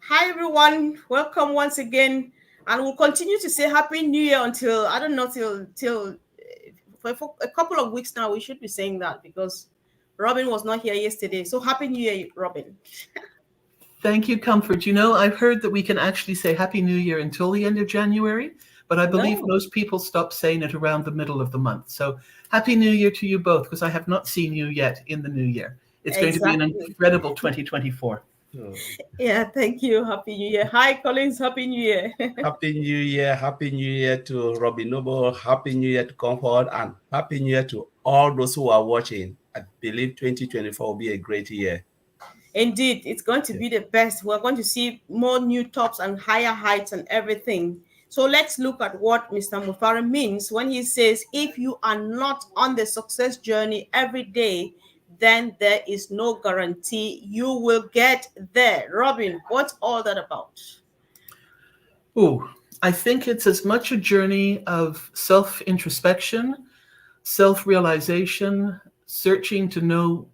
Hi everyone, welcome once again, and we'll continue to say Happy New Year until I don't know till for a couple of weeks now. We should be saying that because Robin was not here yesterday. So Happy New Year, Robin. Thank you, Comfort. I've heard that we can actually say Happy New Year until the end of January, but I believe No, most people stop saying it around the middle of the month. So Happy New Year to you both, because I have not seen you yet in the new year. It's going to be an exactly. incredible 2024. Oh, Yeah, thank you. Happy New Year. Hi, Collins. Happy New Year. Happy New Year. Happy New Year to Robin Noble. Happy New Year to Comfort. And Happy New Year to all those who are watching. I believe 2024 will be a great year. Indeed, it's going to Yeah. be the best. We're going to see more new tops and higher heights and everything. So let's look at what Mr. Mufari means when he says, if you are not on the success journey every day, then there is no guarantee you will get there. Robin, what's all that about? Ooh, I think it's as much a journey of self introspection, self realization, searching to know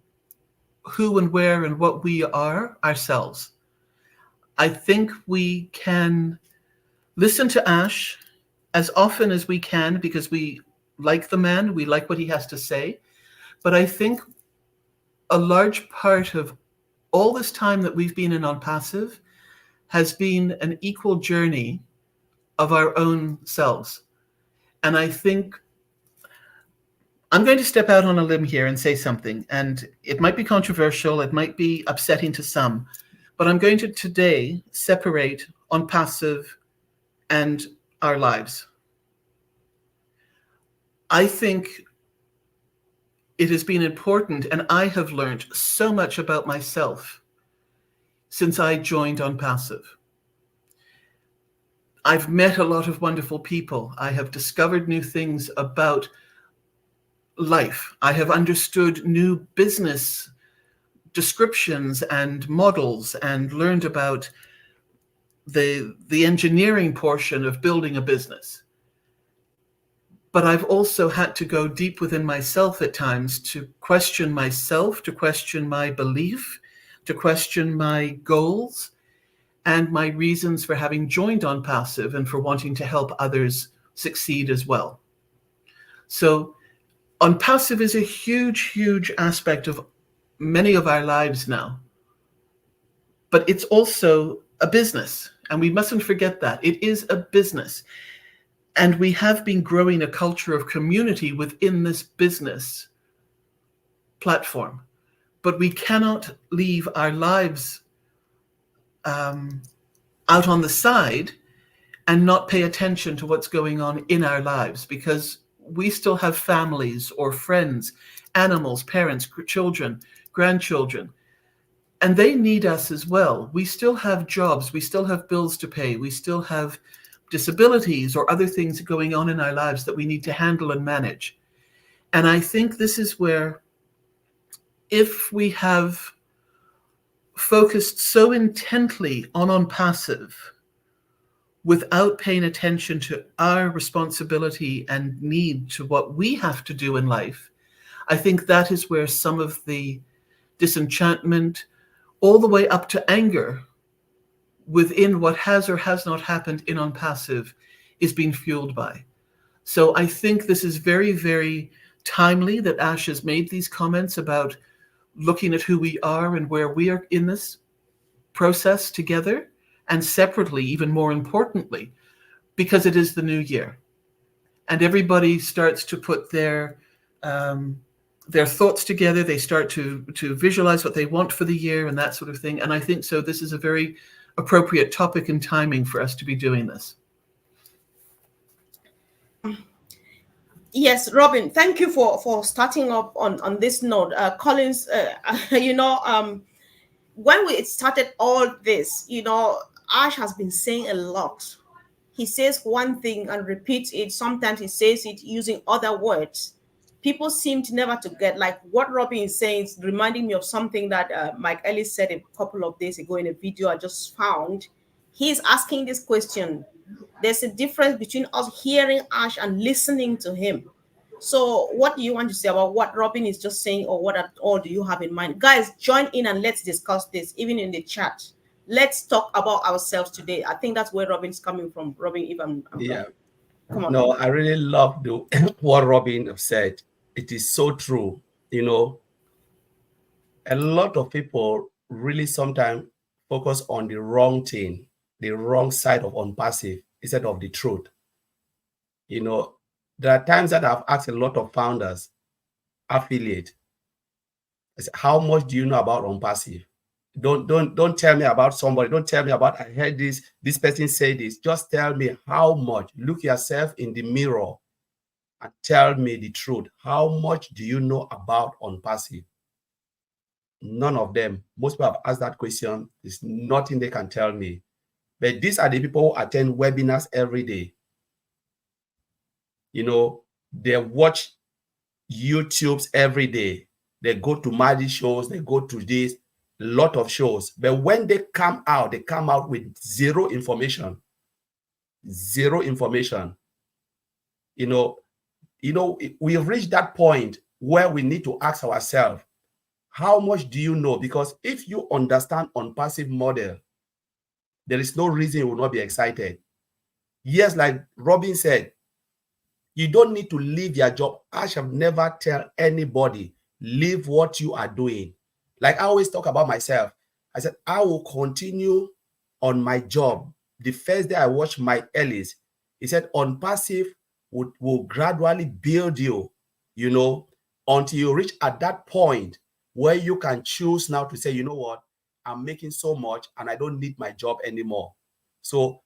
who and where and what we are ourselves. I think we can listen to Ash as often as we can because we like the man, we like what he has to say. But I think a large part of all this time that we've been in on passive has been an equal journey of our own selves. And I think I'm going to step out on a limb here and say something, and it might be controversial, it might be upsetting to some, but I'm going to today separate on passive and our lives. I think it has been important, and I have learned so much about myself since I joined on passive. I've met a lot of wonderful people. I have discovered new things about life. I have understood new business descriptions and models and learned about the engineering portion of building a business. But I've also had to go deep within myself at times to question myself, to question my belief, to question my goals and my reasons for having joined on passive and for wanting to help others succeed as well. So on passive is a huge, huge aspect of many of our lives now. But it's also a business, and we mustn't forget that. It is a business. And we have been growing a culture of community within this business platform. But we cannot leave our lives out on the side and not pay attention to what's going on in our lives, because we still have families or friends, animals, parents, children, grandchildren, and they need us as well. We still have jobs, we still have bills to pay, we still have disabilities or other things going on in our lives that we need to handle and manage. And I think this is where, if we have focused so intently on passive without paying attention to our responsibility and need to what we have to do in life, I think that is where some of the disenchantment, all the way up to anger within what has or has not happened in passive, is being fueled by. So I think this is very, very timely that Ash has made these comments about looking at who we are and where we are in this process together, and separately, even more importantly, because it is the new year. And everybody starts to put their thoughts together. They start to visualize what they want for the year and that sort of thing. And I think so this is a very appropriate topic and timing for us to be doing this. Yes, Robin, thank you for starting up on this note. Collins, when we started all this, Ash has been saying a lot. He says one thing and repeats it. Sometimes he says it using other words. People seem to never to get, like what Robin is saying is reminding me of something that Mike Ellis said a couple of days ago in a video I just found. He's asking this question. There's a difference between us hearing Ash and listening to him. So, what do you want to say about what Robin is just saying, or what at all do you have in mind? Guys, join in and let's discuss this, even in the chat. Let's talk about ourselves today. I think that's where Robin's coming from. Robin, if I'm Yeah. wrong. Come on. No, I really love the what Robin said. It is so true. You know, a lot of people really sometimes focus on the wrong thing, the wrong side of unpassive instead of the truth. You know, there are times that I've asked a lot of founders, affiliate, I said, how much do you know about unpassive? Don't tell me about somebody. Don't tell me about I heard this person say this. Just tell me how much. Look yourself in the mirror and tell me the truth. How much do you know about unpassive? None of them. Most people have asked that question. There's nothing they can tell me. But these are the people who attend webinars every day. You know, they watch YouTubes every day. They go to Madi shows, they go to this, lot of shows. But when they come out with zero information. Zero information. You know, we've reached that point where we need to ask ourselves, how much do you know? Because if you understand unpassive model, there is no reason you will not be excited. Yes, like Robin said, you don't need to leave your job. I shall never tell anybody, leave what you are doing. Like I always talk about myself. I said, I will continue on my job. The first day I watched my Ellis, he said, unpassive will gradually build you, you know, until you reach at that point where you can choose now to say, you know what, I'm making so much and I don't need my job anymore. So,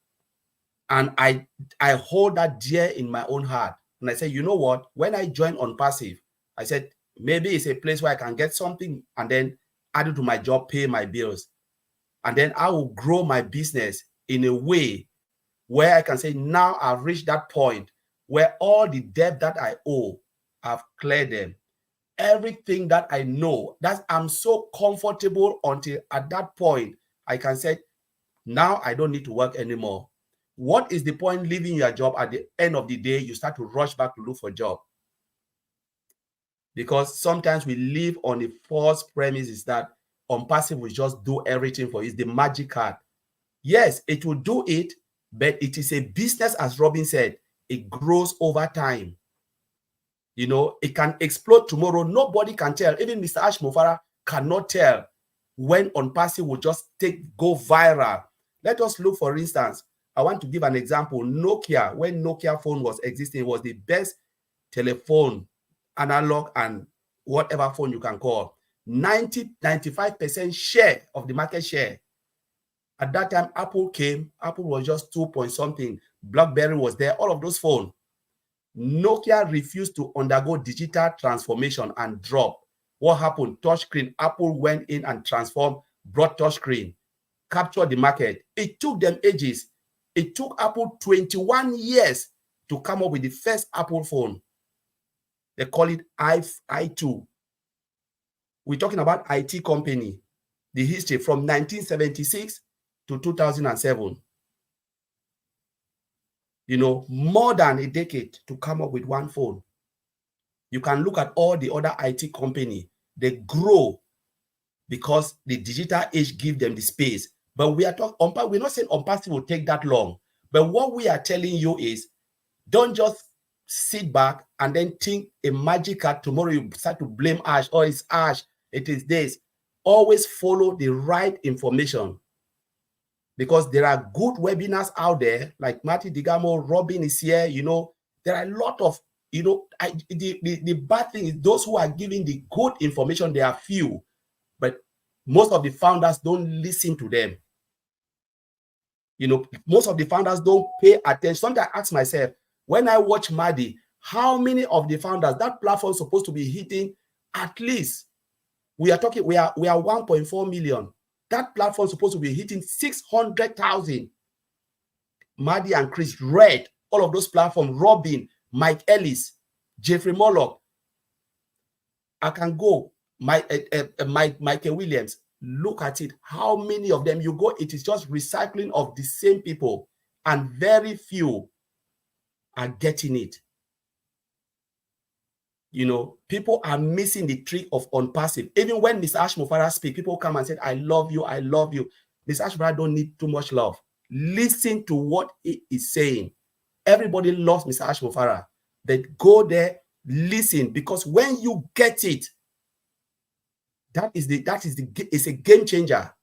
and I hold that dear in my own heart. And I said, you know what? When I joined unpassive, I said, maybe it's a place where I can get something and then add it to my job, pay my bills. And then I will grow my business in a way where I can say, now I've reached that point where all the debt that I owe, I've cleared them. Everything that I know, that I'm so comfortable until at that point, I can say, now I don't need to work anymore. What is the point leaving your job at the end of the day? You start to rush back to look for a job. Because sometimes we live on the false premise is that unpassive will just do everything for you. It's the magic card. Yes, it will do it, but it is a business, as Robin said, it grows over time. You know, it can explode tomorrow. Nobody can tell. Even Mr. Ash Mofara cannot tell when unpassive will just go viral. Let us look, for instance, I want to give an example. Nokia, when Nokia phone was existing, it was the best telephone, analog and whatever phone you can call. 95% share of the market share. At that time, Apple came. Apple was just 2 point something. BlackBerry was there, all of those phones. Nokia refused to undergo digital transformation and drop. What happened? Touchscreen. Apple went in and transformed, brought touchscreen, captured the market. It took them ages. It took Apple 21 years to come up with the first Apple phone. They call it i2. We're talking about IT company. The history from 1976 to 2007. You know, more than a decade to come up with one phone. You can look at all the other IT company. They grow because the digital age gives them the space. But we are talking, we're not saying unpassive will take that long. But what we are telling you is, don't just sit back and then think a magic card. Tomorrow you start to blame Ash. Oh, it's Ash. It is this. Always follow the right information. Because there are good webinars out there, like Marty Digamo, Robin is here, you know, there are a lot of, you know, the bad thing is those who are giving the good information, they are few, but most of the founders don't listen to them. You know, most of the founders don't pay attention. Sometimes I ask myself, when I watch Madi, how many of the founders, that platform is supposed to be hitting at least, we are 1.4 million. That platform is supposed to be hitting 600,000. Madi and Chris read all of those platforms, Robin, Mike Ellis, Jeffrey Mollock. I can go, Michael Williams. Look at it. How many of them you go? It is just recycling of the same people, and very few are getting it. You know, people are missing the trick of unpassive. Even when Mr. Ash Mofara speaks, people come and say, I love you, I love you. Miss Ashbara don't need too much love. Listen to what he is saying. Everybody loves Mr. Ashmofara. They go there, listen, because when you get it, it's a game changer.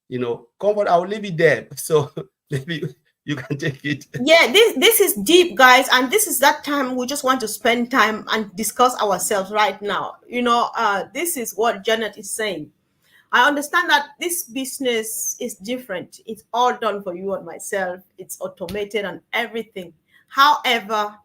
You know, Comfort, I'll leave it there. So maybe you can take it. Yeah, this is deep, guys, and this is that time we just want to spend time and discuss ourselves right now. This is what Janet is saying. I understand that this business is different. It's all done for you and myself. It's automated and everything. However,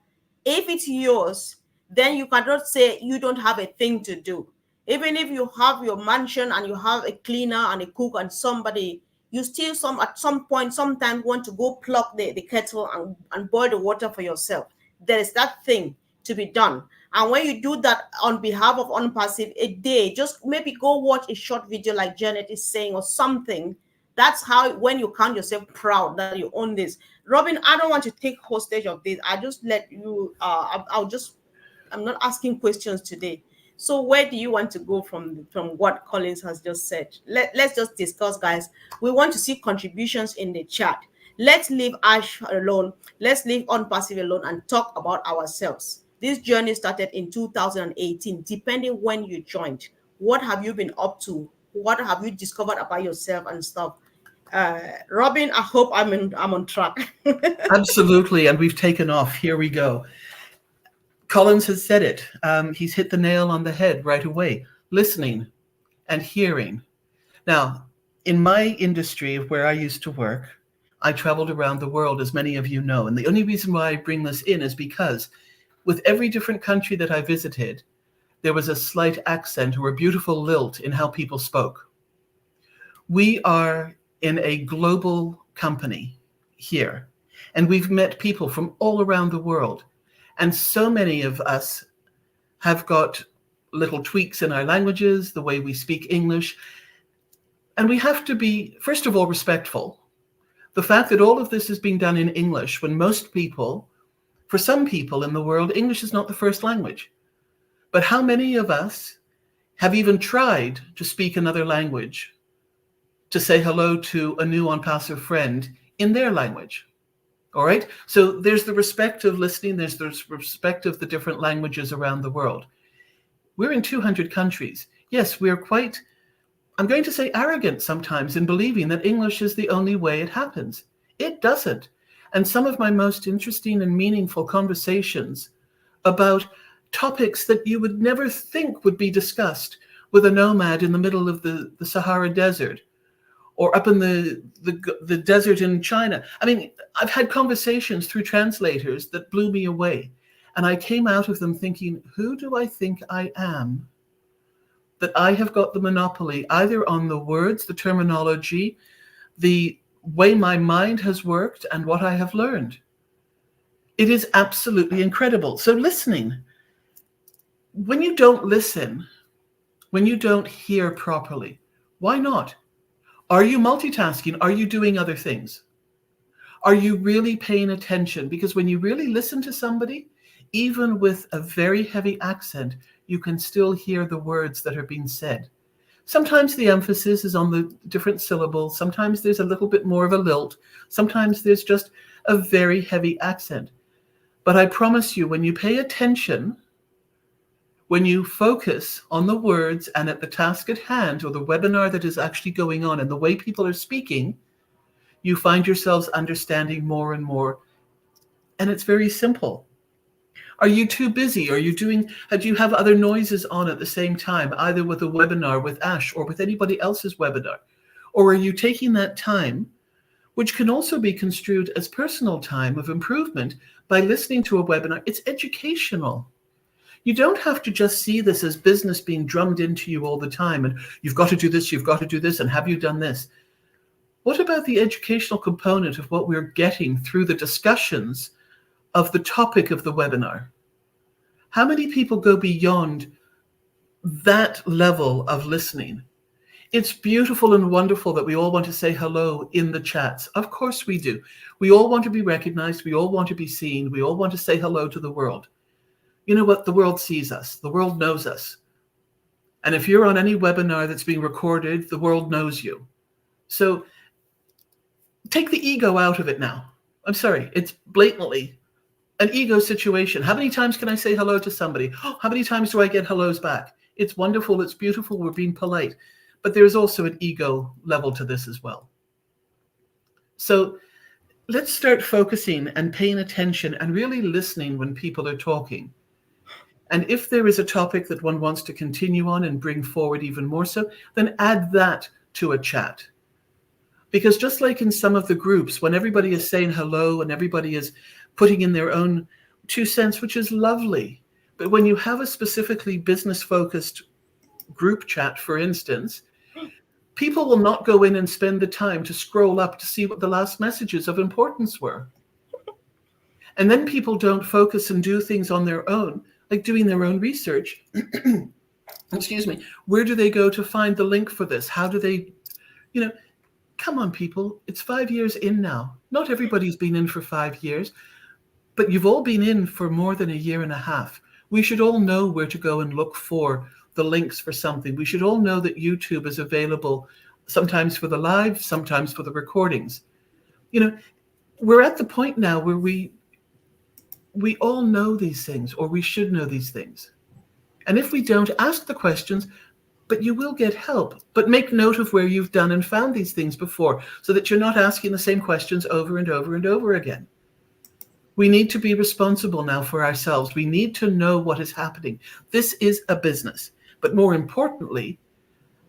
if it's yours, then you cannot say you don't have a thing to do. Even if you have your mansion and you have a cleaner and a cook and somebody, you still at some point sometimes want to go plug the kettle and boil the water for yourself. There is that thing to be done. And when you do that on behalf of ONPASSIVE a day, just maybe go watch a short video like Janet is saying or something. That's how, when you count yourself proud that you own this. Robin, I don't want to take hostage of this. I just let you, I'm not asking questions today. So where do you want to go from what Collins has just said? Let's just discuss, guys. We want to see contributions in the chat. Let's leave Ash alone. Let's leave ONPASSIVE alone and talk about ourselves. This journey started in 2018, depending when you joined. What have you been up to? What have you discovered about yourself and stuff? Robin, I hope I'm on track. Absolutely, and we've taken off. Here we go. Collins has said it. He's hit the nail on the head right away. Listening and hearing. Now, in my industry of where I used to work, I traveled around the world, as many of you know. And the only reason why I bring this in is because with every different country that I visited, there was a slight accent or a beautiful lilt in how people spoke. We are in a global company here, and we've met people from all around the world. And so many of us have got little tweaks in our languages, the way we speak English. And we have to be, first of all, respectful. The fact that all of this is being done in English, when most people, for some people in the world, English is not the first language. But how many of us have even tried to speak another language, to say hello to a new ONPASSIVE friend in their language? All right. So there's the respect of listening. There's the respect of the different languages around the world. We're in 200 countries. Yes, we're quite, I'm going to say, arrogant sometimes in believing that English is the only way it happens. It doesn't. And some of my most interesting and meaningful conversations about topics that you would never think would be discussed with a nomad in the middle of the Sahara Desert, or up in the desert in China. I mean, I've had conversations through translators that blew me away. And I came out of them thinking, who do I think I am? That I have got the monopoly either on the words, the terminology, the way my mind has worked, and what I have learned. It is absolutely incredible. So listening. When you don't listen, when you don't hear properly, why not? Are you multitasking? Are you doing other things? Are you really paying attention? Because when you really listen to somebody, even with a very heavy accent, you can still hear the words that are being said. Sometimes the emphasis is on the different syllables. Sometimes there's a little bit more of a lilt. Sometimes there's just a very heavy accent. But I promise you, when you pay attention, when you focus on the words and at the task at hand, or the webinar that is actually going on and the way people are speaking, you find yourselves understanding more and more. And it's very simple. Are you too busy? Do you have other noises on at the same time, either with a webinar with Ash or with anybody else's webinar? Or are you taking that time, which can also be construed as personal time of improvement, by listening to a webinar? It's educational. You don't have to just see this as business being drummed into you all the time, and you've got to do this, and have you done this? What about the educational component of what we're getting through the discussions of the topic of the webinar? How many people go beyond that level of listening? It's beautiful and wonderful that we all want to say hello in the chats. Of course we do. We all want to be recognized. We all want to be seen. We all want to say hello to the world. You know what? The world sees us. The world knows us. And if you're on any webinar that's being recorded, the world knows you. So take the ego out of it now. I'm sorry, it's blatantly an ego situation. How many times can I say hello to somebody? How many times do I get hellos back? It's wonderful, it's beautiful, we're being polite. But there's also an ego level to this as well. So let's start focusing and paying attention and really listening when people are talking. And if there is a topic that one wants to continue on and bring forward even more so, then add that to a chat. Because just like in some of the groups, when everybody is saying hello and everybody is putting in their own 2 cents, which is lovely. But when you have a specifically business focused group chat, for instance, people will not go in and spend the time to scroll up to see what the last messages of importance were. And then people don't focus and do things on their own, like doing their own research. Excuse me. Where do they go to find the link for this? How do they, you know, come on, people. It's 5 years in now. Not everybody's been in for 5 years, but you've all been in for more than a year and a half. We should all know where to go and look for the links for something. We should all know that YouTube is available sometimes for the live, sometimes for the recordings. You know, we're at the point now where we all know these things, or we should know these things. And if we don't, ask the questions, but you will get help. But make note of where you've done and found these things before so that you're not asking the same questions over and over and over again. We need to be responsible now for ourselves. We need to know what is happening. This is a business. But more importantly,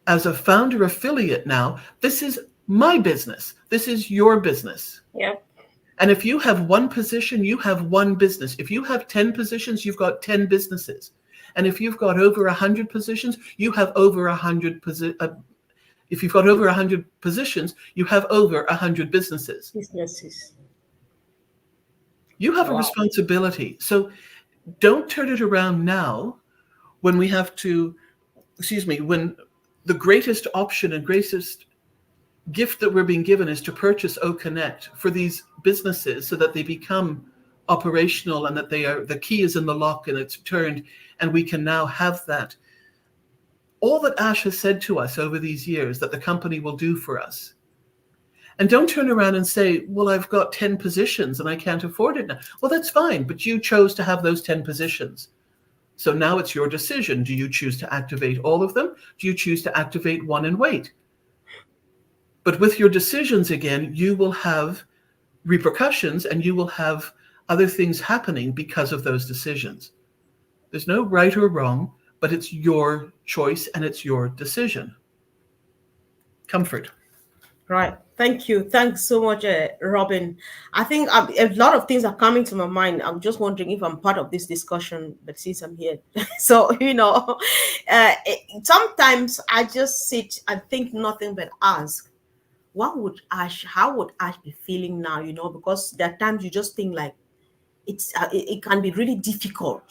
as a founder affiliate now, this is my business. This is your business. Yeah. And if you have one position, you have one business. If you have 10 positions, you've got 10 businesses. And if you've got over 100 positions, you have over 100 if you've got over 100 positions, you have over 100 businesses. Businesses. You have a Wow. responsibility. So don't turn it around now when we have to, when the greatest option and greatest gift that we're being given is to purchase OConnect for these businesses so that they become operational and that the key is in the lock and it's turned and we can now have that. All that Ash has said to us over these years that the company will do for us. And don't turn around and say, well, I've got 10 positions and I can't afford it now. Well, that's fine, but you chose to have those 10 positions. So now it's your decision. Do you choose to activate all of them? Do you choose to activate one and wait? But with your decisions again, you will have repercussions and you will have other things happening because of those decisions. There's no right or wrong, but it's your choice and it's your decision. Comfort. Right. Thank you. Thanks so much, Robin. I think a lot of things are coming to my mind. I'm just wondering if I'm part of this discussion, but since I'm here, so sometimes I just sit and think nothing but ask, how would Ash be feeling now? Because there are times you just think like it can be really difficult,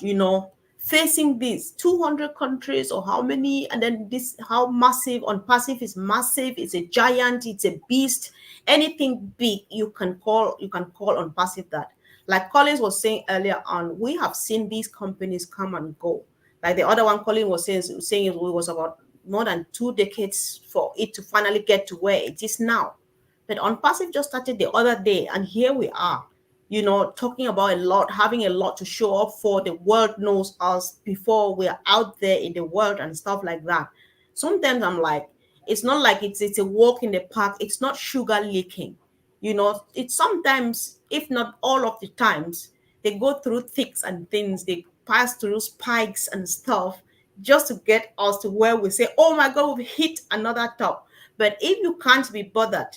facing these 200 countries or how many, and then this how massive ONPASSIVE is. Massive, it's a giant, it's a beast. Anything big you can call ONPASSIVE that. Like Collins was saying earlier on, we have seen these companies come and go. Like the other one Colin was saying it was about more than 2 decades for it to finally get to where it is now. But ONPASSIVE just started the other day, and here we are, talking about a lot, having a lot to show off for. The world knows us before we're out there in the world and stuff like that. Sometimes I'm like, it's not like it's a walk in the park. It's not sugar leaking. It's sometimes, if not all of the times, they go through thicks and things. They pass through spikes and stuff just to get us to where we say, oh my God, we've hit another top. But if you can't be bothered,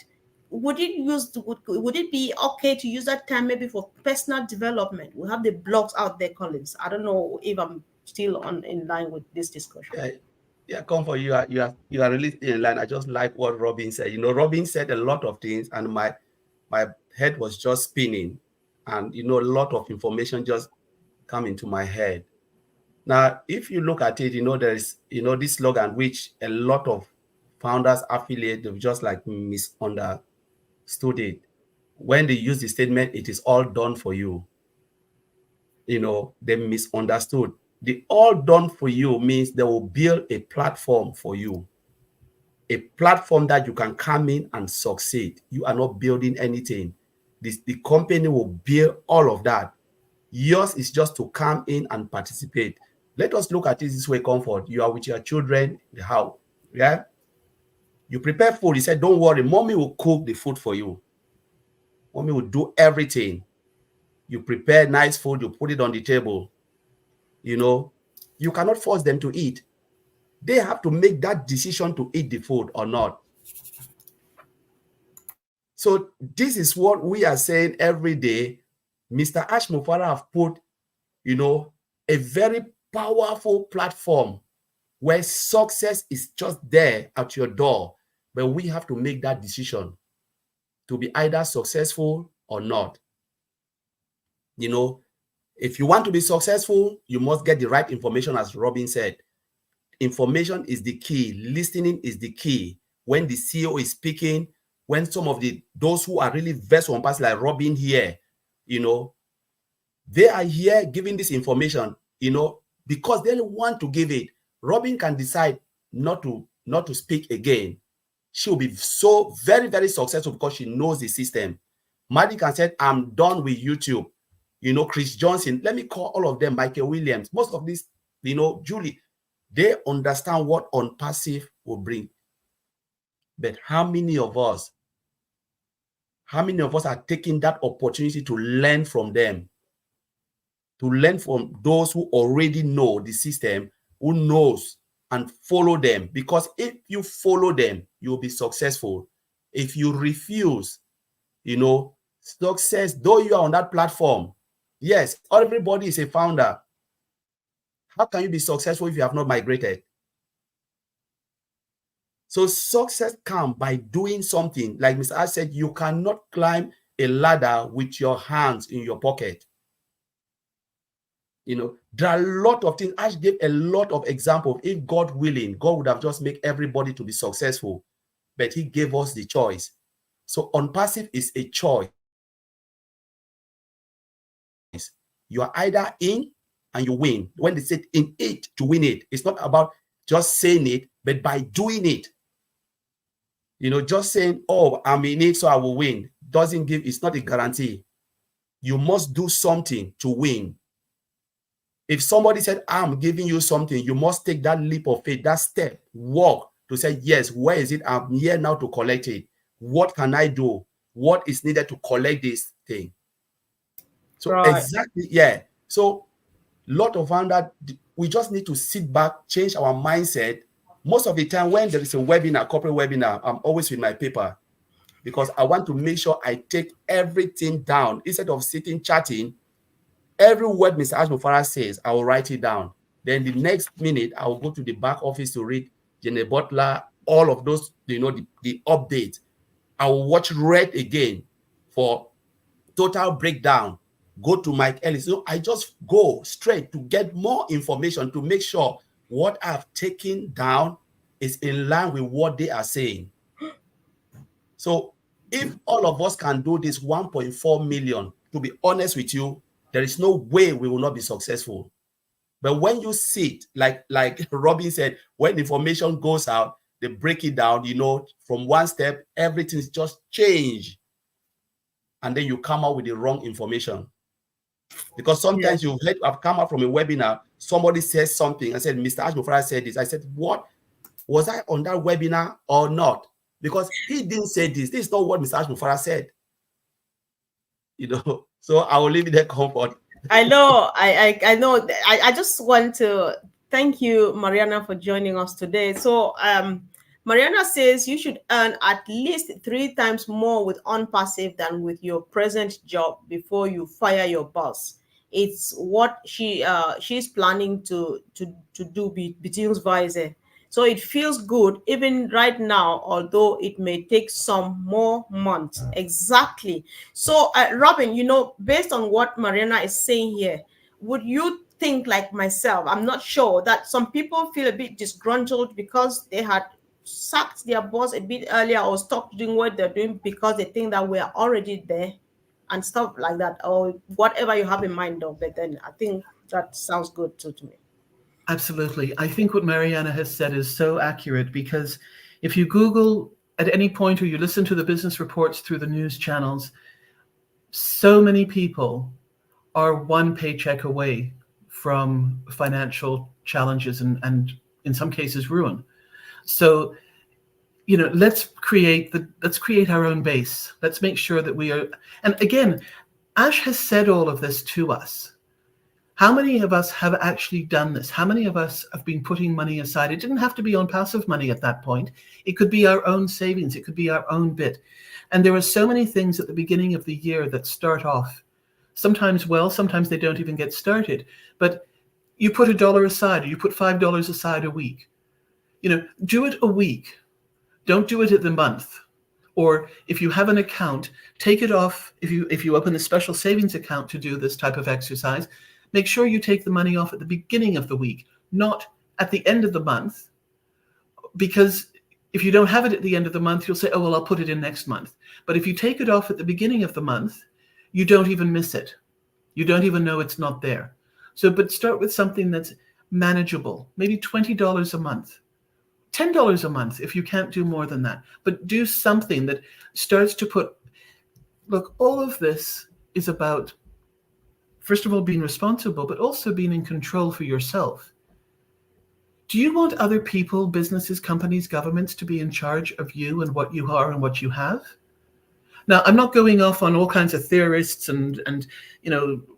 would it be okay to use that time maybe for personal development? We have the blogs out there, Collins. I don't know if I'm still on in line with this discussion. Yeah, yeah, Comfort, you are really in line. I just like what Robin said. Robin said a lot of things, and my head was just spinning, and a lot of information just come into my head. Now, if you look at it, there is this slogan which a lot of founders affiliate, they've just like misunderstood it. When they use the statement, it is all done for you. They misunderstood. The all done for you means they will build a platform for you. a platform that you can come in and succeed. You are not building anything. The company will build all of that. Yours is just to come in and participate. Let us look at it this way, Comfort. You are with your children in the house. Yeah. You prepare food. You said, don't worry, mommy will cook the food for you. Mommy will do everything. You prepare nice food, you put it on the table. You know, you cannot force them to eat. They have to make that decision to eat the food or not. So this is what we are saying every day. Mr. Ash Mufara have put, you know, a very powerful platform where success is just there at your door. But we have to make that decision to be either successful or not. You know, if you want to be successful, you must get the right information, as Robin said. Information is the key. Listening is the key. When the CEO is speaking, when some of those who are really versed on past, like Robin here, you know, they are here giving this information, you know, because they want to give it. Robin can decide not to speak again. She will be so very, very successful because she knows the system. Maddie can say, I'm done with YouTube. You know, Chris Johnson, let me call all of them, Michael Williams, most of these, you know, Julie, they understand what ONPASSIVE will bring. But how many of us are taking that opportunity to learn from them? To learn from those who already know the system, who knows, and follow them. Because if you follow them, you'll be successful. If you refuse, you know, success, though you are on that platform, yes, everybody is a founder. How can you be successful if you have not migrated? So success comes by doing something. Like Mr. Ash said, you cannot climb a ladder with your hands in your pocket. You know, there are a lot of things. Ash gave a lot of examples. If God willing, God would have just made everybody to be successful. But he gave us the choice. So ONPASSIVE is a choice. You are either in and you win. When they say in it to win it, it's not about just saying it, but by doing it. You know, just saying, oh, I'm in it, so I will win, doesn't give, it's not a guarantee. You must do something to win. If somebody said, I'm giving you something, you must take that leap of faith, that step, walk to say, yes, where is it? I'm here now to collect it. What can I do? What is needed to collect this thing? So Right. exactly, yeah. So lot of founder, we just need to sit back, change our mindset. Most of the time when there is a webinar, corporate webinar, I'm always with my paper because I want to make sure I take everything down instead of sitting chatting. Every word Mr. Ashmufara says, I will write it down. Then the next minute, I will go to the back office to read Jenny Butler, all of those, you know, the updates. I will watch Red again for total breakdown. Go to Mike Ellis. So I just go straight to get more information to make sure what I've taken down is in line with what they are saying. So if all of us can do this 1.4 million, to be honest with you, there is no way we will not be successful. But when you sit, like Robin said, when information goes out, they break it down, you know, from one step, everything's just changed. And then you come out with the wrong information. Because Yeah. sometimes I've come out from a webinar, somebody says something and said, Mr. Ashmufara said this. I said, what? Was I on that webinar or not? Because he didn't say this. This is not what Mr. Ashmufara said. You know, so I will leave it there, Comfort. I know. I know. I just want to thank you, Mariana, for joining us today. So, Mariana says you should earn at least 3 times more with OnPassive than with your present job before you fire your boss. It's what she's planning to do beziehungsweise. So it feels good even right now, although it may take some more months. Exactly. So, Robin, based on what Mariana is saying here, would you think like myself? I'm not sure that some people feel a bit disgruntled because they had sacked their boss a bit earlier or stopped doing what they're doing because they think that we're already there and stuff like that, or whatever you have in mind of. But then I think that sounds good too to me. Absolutely. I think what Mariana has said is so accurate because, If you Google at any point or you listen to the business reports through the news channels, so many people are one paycheck away from financial challenges and in some cases ruin. So, let's create our own base. Let's make sure that we are, and again, Ash has said all of this to us. How many of us have actually done this? How many of us have been putting money aside? It didn't have to be on passive money at that point. It could be our own savings. It could be our own bit. And there are so many things at the beginning of the year that start off sometimes well, sometimes they don't even get started. But you put $1 aside, or you put $5 aside a week. Do it a week. Don't do it at the month. Or if you have an account, take it off. If you open a special savings account to do this type of exercise, make sure you take the money off at the beginning of the week, not at the end of the month. Because if you don't have it at the end of the month, you'll say, oh, well, I'll put it in next month. But if you take it off at the beginning of the month, you don't even miss it. You don't even know it's not there. But start with something that's manageable, maybe $20 a month. $10 a month if you can't do more than that. But do something that starts to look, all of this is about, first of all, being responsible, but also being in control for yourself. Do you want other people, businesses, companies, governments to be in charge of you and what you are and what you have? Now, I'm not going off on all kinds of theorists and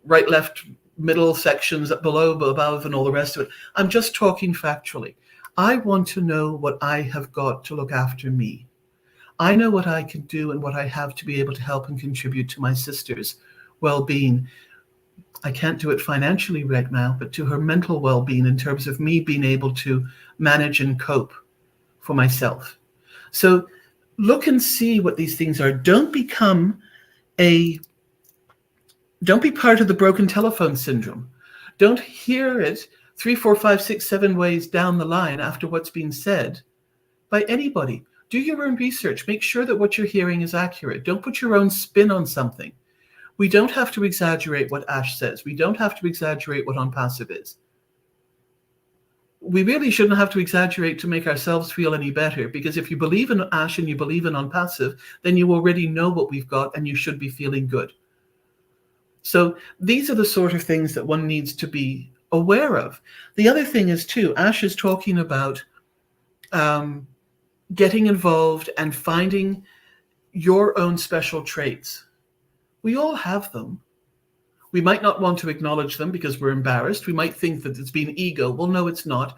right, left, middle sections, below, above, and all the rest of it. I'm just talking factually. I want to know what I have got to look after me. I know what I can do and what I have to be able to help and contribute to my sister's well-being. I can't do it financially right now, but to her mental well-being in terms of me being able to manage and cope for myself. So look and see what these things are. Don't be part of the broken telephone syndrome. Don't hear it 3, 4, 5, 6, 7 ways down the line after what's been said by anybody. Do your own research. Make sure that what you're hearing is accurate. Don't put your own spin on something. We don't have to exaggerate what Ash says. We don't have to exaggerate what ONPASSIVE is. We really shouldn't have to exaggerate to make ourselves feel any better, because if you believe in Ash and you believe in ONPASSIVE, then you already know what we've got and you should be feeling good. So these are the sort of things that one needs to be aware of. The other thing is too, Ash is talking about getting involved and finding your own special traits. We all have them. We might not want to acknowledge them because we're embarrassed. We might think that it's been ego. Well, no, it's not.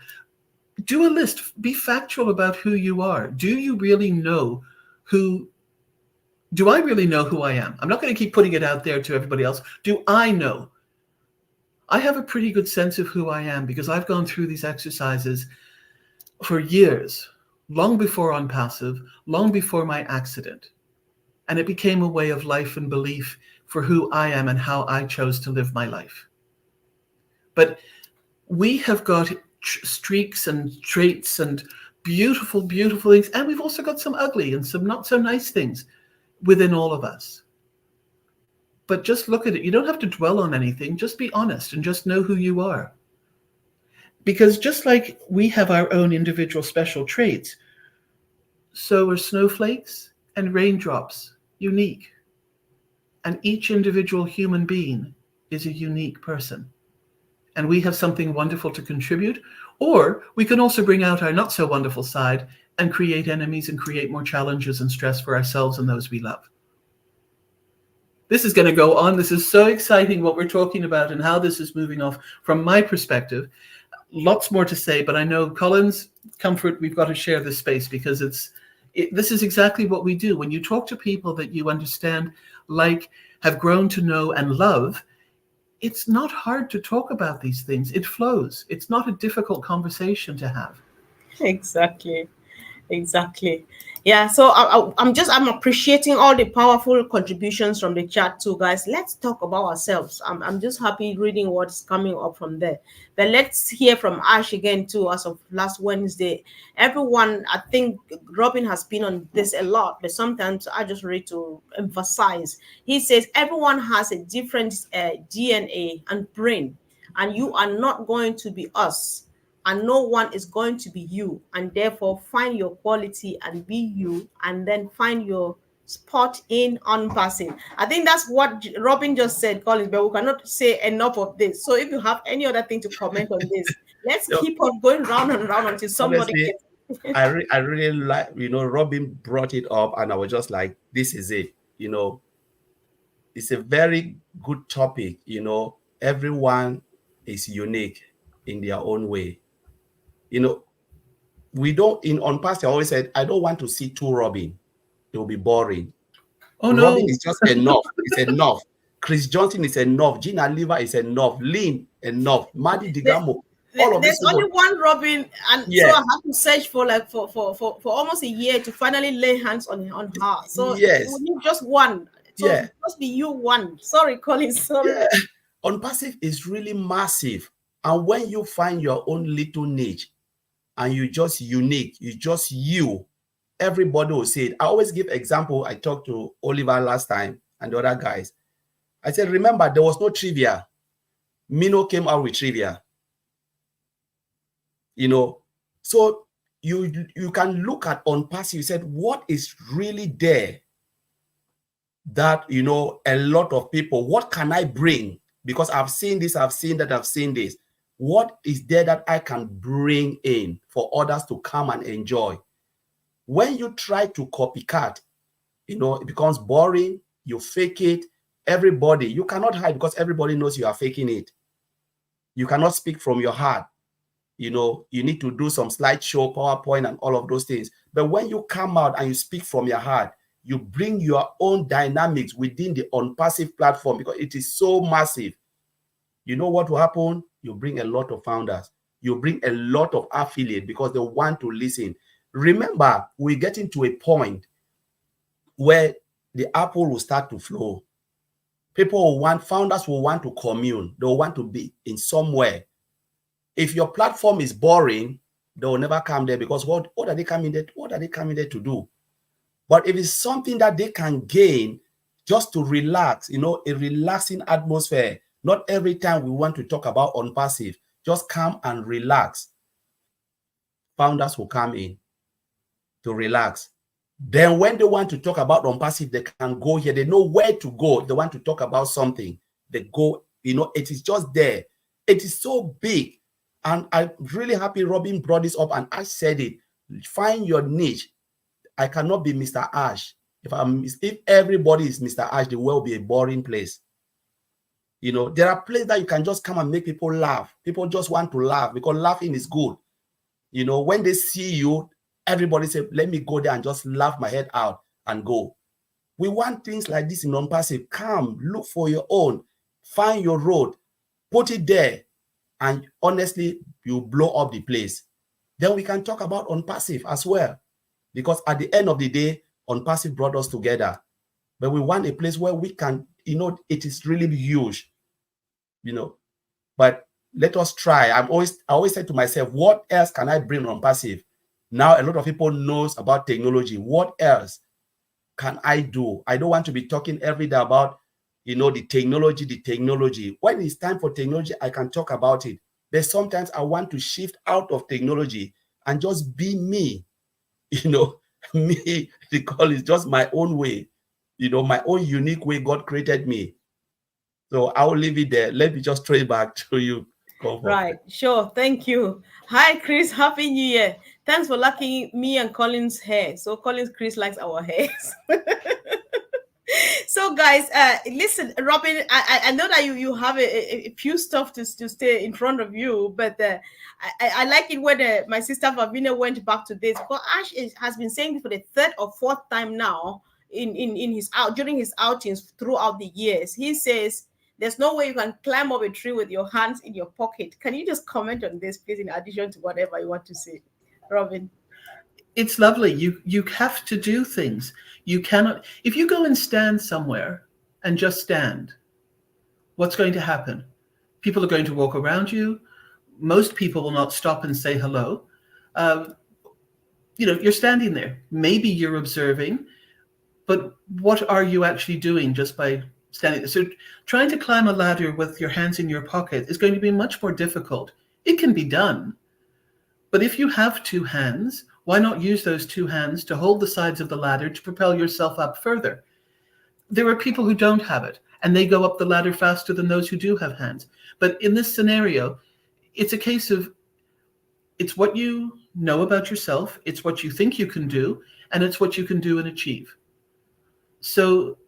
Do a list. Be factual about who you are. Do you really know do I really know who I am? I'm not going to keep putting it out there to everybody else. Do I know? I have a pretty good sense of who I am because I've gone through these exercises for years, long before ONPASSIVE, long before my accident. And it became a way of life and belief for who I am and how I chose to live my life. But we have got streaks and traits and beautiful, beautiful things. And we've also got some ugly and some not so nice things within all of us. But just look at it. You don't have to dwell on anything. Just be honest and just know who you are. Because just like we have our own individual special traits, so are snowflakes and raindrops unique. And each individual human being is a unique person. And we have something wonderful to contribute. Or we can also bring out our not so wonderful side and create enemies and create more challenges and stress for ourselves and those we love. This is going to go on. This is so exciting what we're talking about and how this is moving off from my perspective. Lots more to say, but I know Colin's comfort, we've got to share this space because this is exactly what we do. When you talk to people that you understand, like, have grown to know and love, it's not hard to talk about these things. It flows. It's not a difficult conversation to have. Exactly. Exactly. Yeah. So I'm appreciating all the powerful contributions from the chat too, guys. Let's talk about ourselves. I'm just happy reading what's coming up from there. But let's hear from Ash again too. As of last Wednesday, everyone, I think Robin has been on this a lot, but sometimes I just read to emphasize. He says everyone has a different DNA and brain, and you are not going to be us. and no one is going to be you. And therefore, find your quality and be you, and then find your spot in unpassive. I think that's what Robin just said, Collins, but we cannot say enough of this. So if you have any other thing to comment on this, let's So keep on going round and round until somebody honestly, gets. I really like, Robin brought it up, and I was just like, this is it. It's a very good topic. Everyone is unique in their own way. You know, we don't, on past, I always said, I don't want to see two Robin. It will be boring. Oh Robin no. is just enough. It's enough. Chris Johnson is enough. Gina Liver is enough. Lynn, enough. Maddie Digamo, all of There's these only people. one Robin, and so Yeah, I had to search for like for almost a year to finally lay hands on her. So we yes, need just one. So yeah, it must be you one. Sorry, Colin. Sorry. yeah. Unpassive is really massive. And when you find your own little niche and you just unique, you just you, everybody will say it. I always give example. I talked to Oliver last time and the other guys. I said, remember, there was no trivia. Mino came out with trivia. So you can look at Unpassive. You said, what is really there that, a lot of people, what can I bring? Because I've seen this, I've seen that, I've seen this. What is there that I can bring in for others to come and enjoy? When you try to copycat, it becomes boring. You fake it. Everybody, you cannot hide because everybody knows you are faking it. You cannot speak from your heart. You need to do some slideshow, PowerPoint, and all of those things. But when you come out and you speak from your heart, you bring your own dynamics within the Unpassive platform because it is so massive. You know what will happen? You bring a lot of founders. You bring a lot of affiliates because they want to listen. Remember, we're getting to a point where the apple will start to flow. Founders will want to commune. They'll want to be in somewhere. If your platform is boring, they will never come there because what are they coming there? What are they coming there to do? But if it's something that they can gain just to relax, a relaxing atmosphere, not every time we want to talk about Unpassive, just come and relax. Founders will come in to relax. Then when they want to talk about Unpassive, they can go here. They know where to go. They want to talk about something. They go, it is just there. It is so big. And I'm really happy Robin brought this up and I said it. Find your niche. I cannot be Mr. Ash. If everybody is Mr. Ash, the world will be a boring place. There are places that you can just come and make people laugh. People just want to laugh because laughing is good. When they see you, everybody say, let me go there and just laugh my head out and go. We want things like this in Unpassive. Come, look for your own. Find your road. Put it there. And honestly, you blow up the place. Then we can talk about Unpassive as well. Because at the end of the day, Unpassive brought us together. But we want a place where we can, it is really huge. But let us try. I always say to myself, what else can I bring Unpassive? Now a lot of people knows about technology. What else can I do? I don't want to be talking every day about, the technology. When it's time for technology, I can talk about it. But sometimes I want to shift out of technology and just be me. Me, the call is just my own way, my own unique way God created me. So I will leave it there. Let me just throw it back to you, Comfort. Right, sure. Thank you. Hi, Chris. Happy New Year. Thanks for liking me and Colin's hair. So Chris likes our hairs. So guys, listen, Robin, I know that you have a few stuff to stay in front of you, but I like it when my sister Vavina went back to this because has been saying this for the third or fourth time now in his during his outings throughout the years. He says there's no way you can climb up a tree with your hands in your pocket. Can you just comment on this, please, in addition to whatever you want to say, Robin? It's lovely. You have to do things. You cannot, if you go and stand somewhere and just stand, what's going to happen? People are going to walk around you. Most people will not stop and say hello. You're standing there. Maybe you're observing, but what are you actually doing just by standing there? So trying to climb a ladder with your hands in your pocket is going to be much more difficult. It can be done, But if you have two hands, why not use those two hands to hold the sides of the ladder to propel yourself up further? There are people who don't have it, and they go up the ladder faster than those who do have hands. But in this scenario, it's a case of it's what you know about yourself, it's what you think you can do, and it's what you can do and achieve. So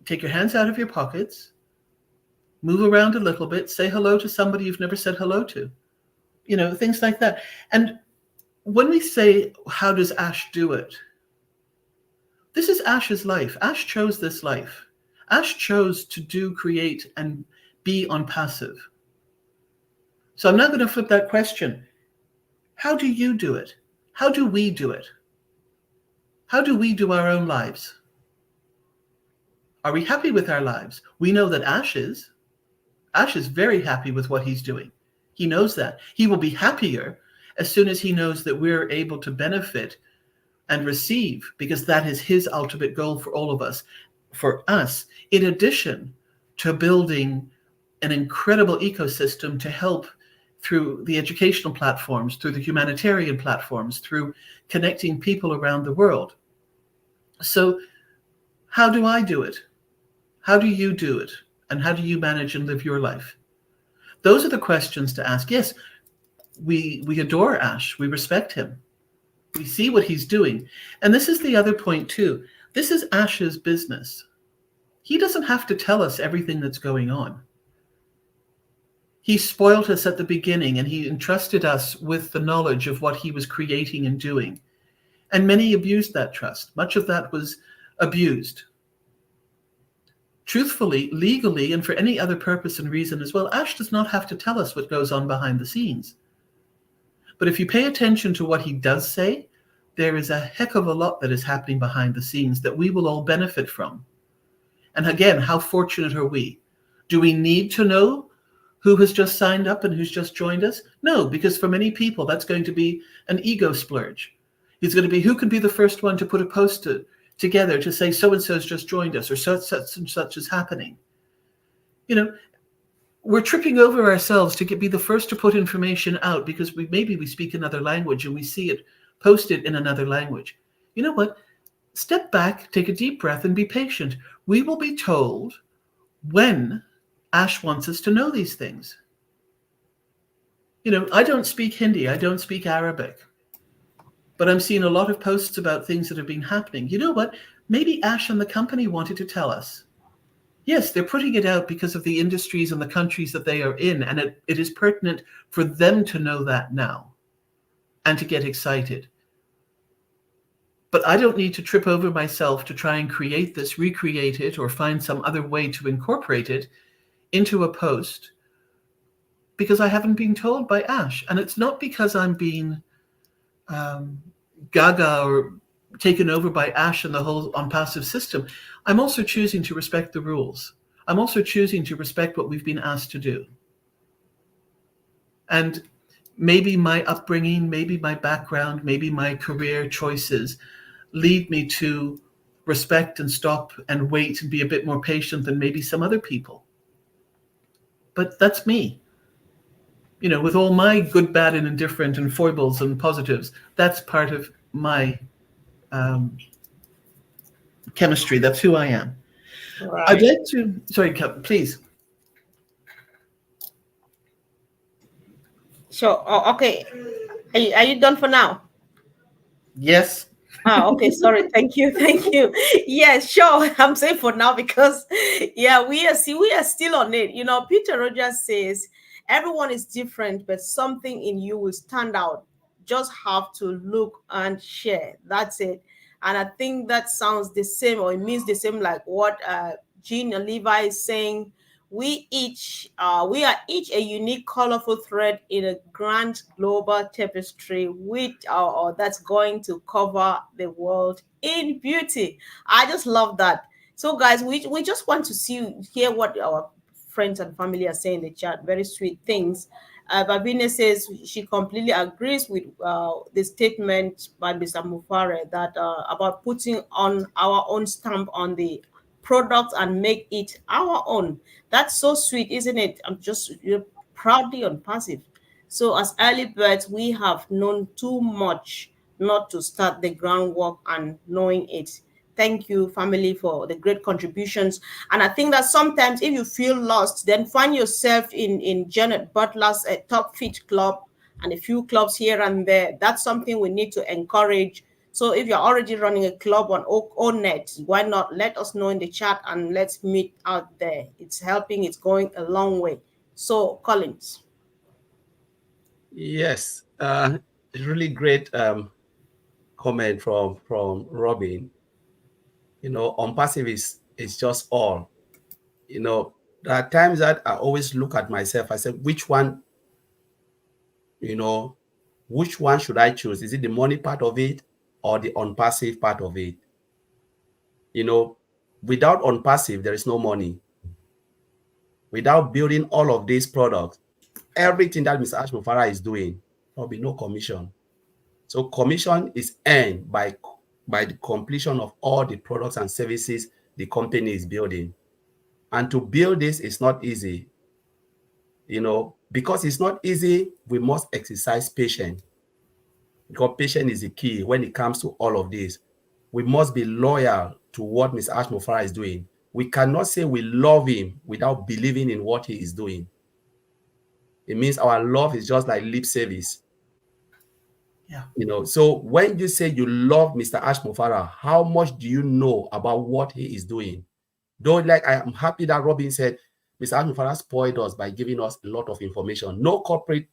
take your hands out of your pockets, move around a little bit, say hello to somebody you've never said hello to, things like that. And when we say, how does Ash do it? This is Ash's life. Ash chose this life. Ash chose to do, create, and be on passive. So I'm now going to flip that question. How do you do it? How do we do it? How do we do our own lives? Are we happy with our lives? We know that Ash is. Ash is very happy with what he's doing. He knows that. He will be happier as soon as he knows that we're able to benefit and receive, because that is his ultimate goal for all of us. For us, in addition to building an incredible ecosystem to help through the educational platforms, through the humanitarian platforms, through connecting people around the world. So how do I do it? How do you do it? And how do you manage and live your life? Those are the questions to ask. Yes, we adore Ash. We respect him. We see what he's doing. And this is the other point too. This is Ash's business. He doesn't have to tell us everything that's going on. He spoiled us at the beginning, and he entrusted us with the knowledge of what he was creating and doing. And many abused that trust. Much of that was abused. Truthfully, legally, and for any other purpose and reason as well, Ash does not have to tell us what goes on behind the scenes. But if you pay attention to what he does say, there is a heck of a lot that is happening behind the scenes that we will all benefit from. And again, how fortunate are we? Do we need to know who has just signed up and who's just joined us? No, because for many people, that's going to be an ego splurge. It's going to be, who can be the first one to put a post together to say so-and-so's just joined us, or such and such is happening. We're tripping over ourselves to be the first to put information out because maybe we speak another language and we see it posted in another language. You know what? Step back, take a deep breath, and be patient. We will be told when Ash wants us to know these things. I don't speak Hindi, I don't speak Arabic, but I'm seeing a lot of posts about things that have been happening. You know what? Maybe Ash and the company wanted to tell us. Yes, they're putting it out because of the industries and the countries that they are in, and it is pertinent for them to know that now and to get excited. But I don't need to trip over myself to try and create this, recreate it, or find some other way to incorporate it into a post because I haven't been told by Ash. And it's not because I'm being gaga or taken over by Ash and the whole ONPASSIVE system. I'm also choosing to respect the rules. I'm also choosing to respect what we've been asked to do. And maybe my upbringing, maybe my background, maybe my career choices lead me to respect and stop and wait and be a bit more patient than maybe some other people. But that's me. With all my good, bad, and indifferent and foibles and positives, that's part of my chemistry. That's who I am. Right. I'd like to, sorry, please. Sure. Oh, okay. Are you done for now? Yes. Okay, sorry. Thank you. Thank you. Yeah, sure. I'm saying for now because yeah, we are still on it. Peter Rogers says everyone is different, but something in you will stand out. Just have to look and share. That's it. And I think that sounds the same, or it means the same like what Jean and Levi is saying. We are each a unique, colorful thread in a grand global tapestry or that's going to cover the world in beauty. I just love that. So, guys, we just want to hear what our friends and family are saying in the chat. Very sweet things. Babine says she completely agrees with the statement by Mr. Mufare that about putting on our own stamp on the product and make it our own. That's so sweet, isn't it? I'm just proudly on passive. So, as early birds, we have known too much not to start the groundwork and knowing it. Thank you, family, for the great contributions. And I think that sometimes if you feel lost, then find yourself in Janet Butler's Top Fit Club and a few clubs here and there. That's something we need to encourage. So if you're already running a club on ONET, why not let us know in the chat and let's meet out there. It's helping, it's going a long way. So, Collins. Yes, really great comment from Robin. ONPASSIVE is just all. There are times that I always look at myself. I say, you know, which one should I choose? Is it the money part of it or the ONPASSIVE part of it? Without ONPASSIVE, there is no money. Without building all of these products, everything that Mr. Ashmufara is doing, there'll be no commission. So commission is earned by the completion of all the products and services the company is building. And to build this is not easy. Because it's not easy, we must exercise patience. Because patience is the key when it comes to all of this. We must be loyal to what Mr. Ashmufara is doing. We cannot say we love him without believing in what he is doing. It means our love is just like lip service. Yeah. So when you say you love Mr. Ashmufara, how much do you know about what he is doing? Though, like, I am happy that Robin said, Mr. Ashmufara spoiled us by giving us a lot of information. No corporate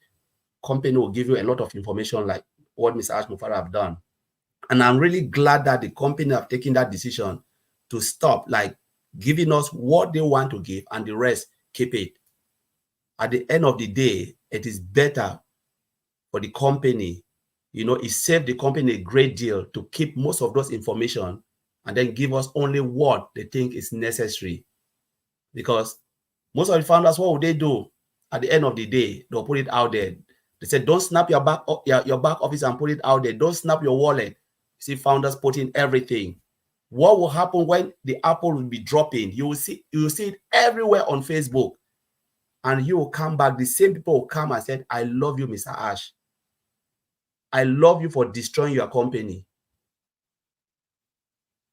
company will give you a lot of information like what Mr. Ashmufara have done. And I'm really glad that the company have taken that decision to stop, like, giving us what they want to give and the rest, keep it. At the end of the day, it is better for the company. It saved the company a great deal to keep most of those information and then give us only what they think is necessary. Because most of the founders, what would they do? At the end of the day, they'll put it out there. They said, don't snap your back office and put it out there. Don't snap your wallet. You see founders putting everything. What will happen when the apple will be dropping? You will see it everywhere on Facebook. And you will come back. The same people will come and say, I love you, Mr. Ash. I love you for destroying your company.